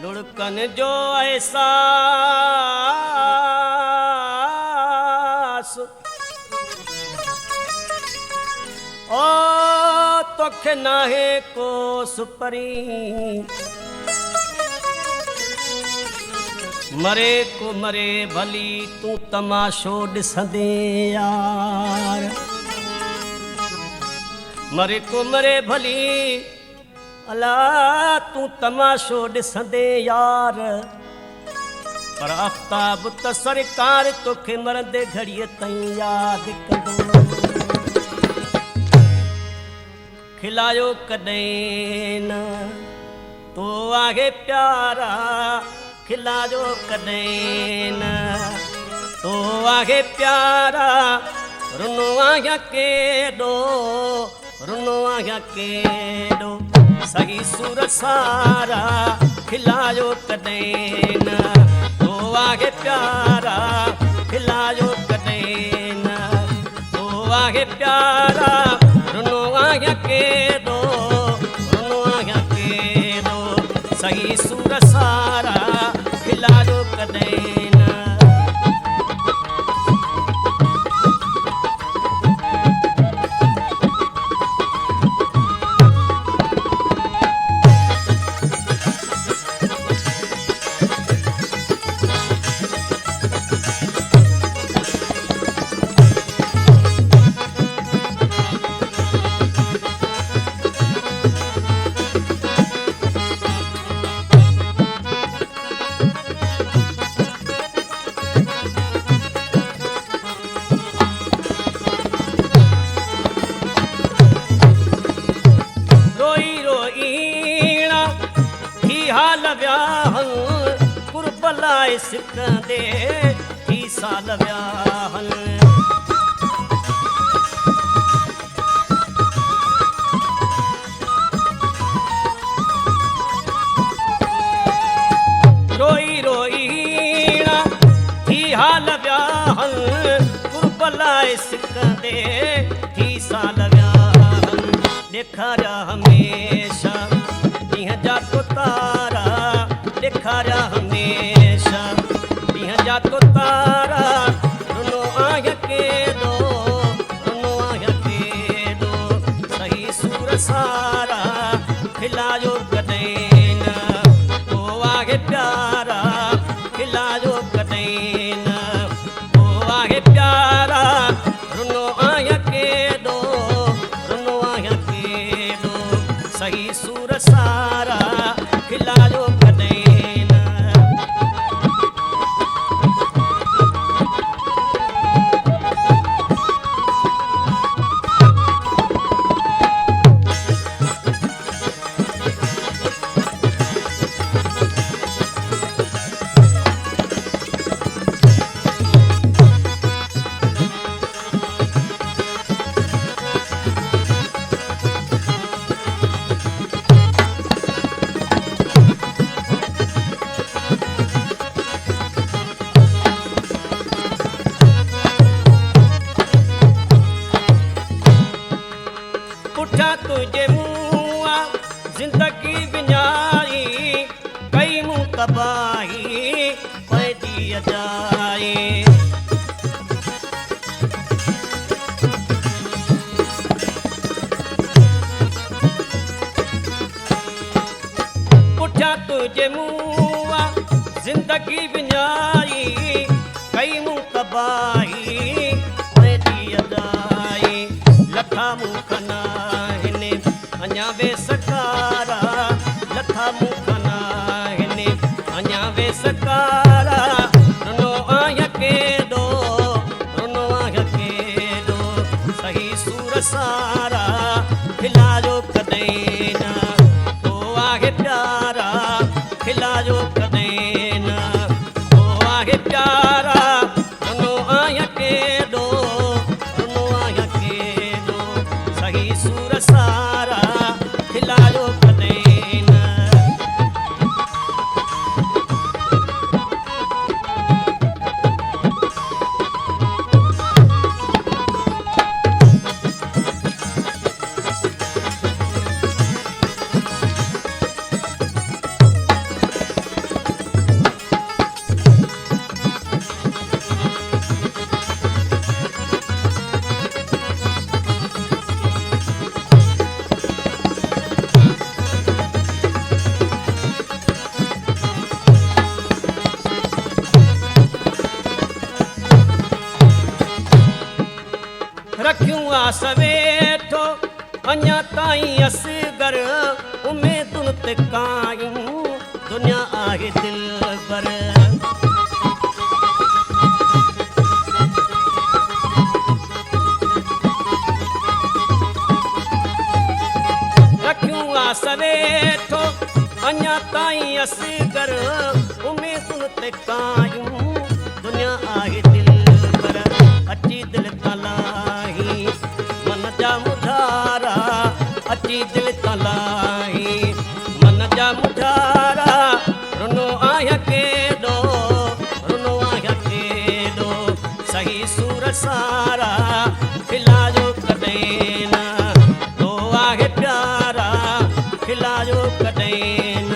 लुढ़कन जो ऐसा ओ तोखे नाहे को सुपरी मरे को मरे भली तू तमाशो ॾिसंदे यार मरे को मरे भली अला तू तमाशो ॾिसंदे यार पर आफ्ताब त सरकार तोखे मरंदे घड़ीअ ताईं यादि कंदो खिलायो कॾहिं न तो आहे प्यारा खिलायो कॾहिं न तो आहे प्यारा रुनो आया केॾो रुनो आया केॾो सही सूर सारा खिलायो कॾहिं न तो आहे प्यारा खिलायो कॾहिं न तो आहे प्यारा रुनो आया केॾो रुनो आया केॾो सही सूर सारा खिलायो कॾहिं न कुर्बलाए सिकंदे थी साल व्याहन रोई रोई थी हाल व्याहन कुर्बलाए सिकंदे थी साल व्याहन ॾेखारिया हमेशा ॾींहं जा तो तारा ॾेखारिया हमेशा ॾींहं जा तो तारा रुनो आया केॾो रुनो आया केॾो सही सूर सारा खिलायो कॾहिं न तो आहे प्यारा खिलायो कॾहिं न तो आहे प्यारा रुनो आया केॾो रुनो आया केॾो सही सूर सारा खिलायो कॾहिं न तुझे मुआ जिंदगी विञाई कई मूं तबाही पैदी अजाई पुठियां तुझे मुआ जिंदगी विञाई कई मूं तबाही पैदी अजाई लखा मूं खना अञा वे सकारा लथा मुखना हिने अञा वे सकारा रुनो आया केॾो रुनो आया केॾो सही सूर सारा खिलायो कॾहिं न तो आहे प्यारा खिलायो कॾहिं न तो आहे प्यारा रुनो आया केॾो रुनो आया केॾो सही सूर सारा खिलायो कॾहिं न आस वेठो अञा ताईं असगर उमेदुनि ते कायूं दुनिया आहे दिलबर रखियूं आस वेठो अञा ताईं असगर उमेदुनि ते कायूं दुनिया आहे दिलबर अची दिल तलाही मन जा मुझारा अची दिल तलाही मन जा मुझारा रुनो आया केॾो रुनो आया केॾो सही सूर सारा खिलायो कॾहिं न तो आहे प्यारा खिलायो कॾहिं न